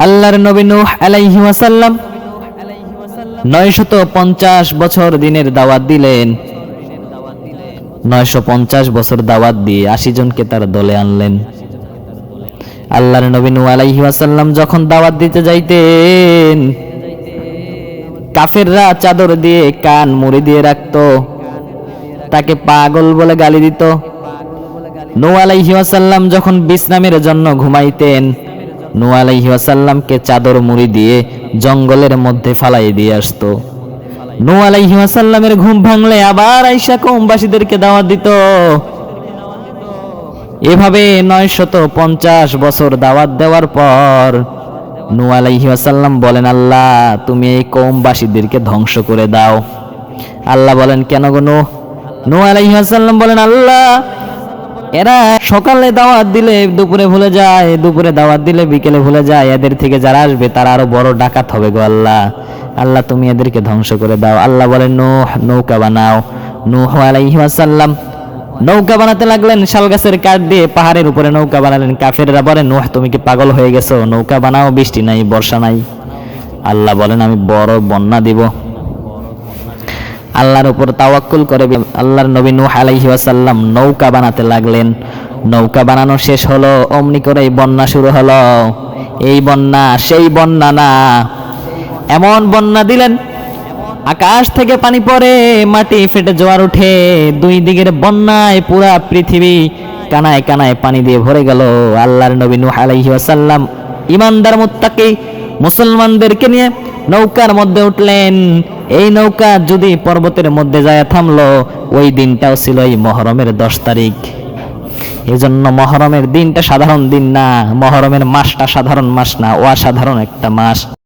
আল্লাহর নবী নূহ আলাইহি ওয়াসাল্লাম 950 বছর দিনের দাওয়াত দিলেন। 950 বছর দাওয়াত দিয়ে 80 জনকে তার দলে আনলেন। আল্লাহর নবী নূহ আলাইহি ওয়াসাল্লাম যখন দাওয়াত দিতে যাইতেন, কাফেররা চাদর দিয়ে কান মুড়ি দিয়ে রাখতো, তাকে পাগল বলে গালি দিত। নূহ আলাইহি ওয়াসাল্লাম যখন বিশ্রামের জন্য ঘুমাইতেন, নূহ আলাইহি ওয়াসাল্লামকে চাদর মুড়ি দিয়ে জঙ্গলের মধ্যে ফালাই দিয়ে আসতো। নূহ আলাইহি ওয়াসাল্লামের ঘুম ভাঙলে আবার আয়েশা কওমবাসীদেরকে দাওয়াত দিত। এভাবে 950 বছর দাওয়াত দেওয়ার পর নূহ আলাইহি ওয়াসাল্লাম বলেন, আল্লাহ তুমি এই কওমবাসীদেরকে ধ্বংস করে দাও। আল্লাহ বলেন, কেন গো নূহ? নূহ আলাইহি ওয়াসাল্লাম বলেন, আল্লাহ এরা সকালে দাওয়াত দিলে দুপুরে ভুলে যায়, দুপুরে দাওয়াত দিলে বিকেলে ভুলে যায়, এদের থেকে যারা আসবে তারা আরো বড় ডাকাত হবে গো আল্লাহ। আল্লাহ তুমি এদেরকে ধ্বংস করে দাও। আল্লাহ বলেন, নূহ নৌকা বানাও। নূহ আলাইহি ওয়াসাল্লাম নৌকা বানাতে লাগলেন, শাল গাছের কাঠ দিয়ে পাহাড়ের উপরে নৌকা বানালেন। কাফেররা বলে, নূহ তুমি কি পাগল হয়ে গেছো? নৌকা বানাও, বৃষ্টি নাই, বর্ষা নাই। আল্লাহ বলেন, আমি বড় বন্যা দিব। আল্লাহর উপর তাওয়াক্কুল করে আল্লাহর নবী নূহ আলাইহি ওয়াসাল্লাম নৌকা বানাতে লাগলেন। নৌকা বানানো শেষ হলো, অমনি করেই বন্যা শুরু হলো। এই বন্যা সেই বন্যা না, এমন বন্যা দিলেন আকাশ থেকে পানি পড়ে, মাটি ফেটে জোয়ার উঠে, দুই দিকের বন্যায় পুরা পৃথিবী কানায় কানায় পানি দিয়ে ভরে গেল। আল্লাহর নবী নূহ আলাইহি ওয়াসাল্লাম ঈমানদার মুত্তাকি মুসলমানদেরকে নিয়ে নৌকার মধ্যে উঠলেন। এই নৌকা যদি পর্বতের মধ্যে যায় থামলো, ওই দিনটাও ছিল এই মুহররমের 10 তারিখ। এজন্য মুহররমের দিনটা সাধারণ দিন না, মুহররমের মাসটা সাধারণ মাস না, অসাধারণ একটা মাস।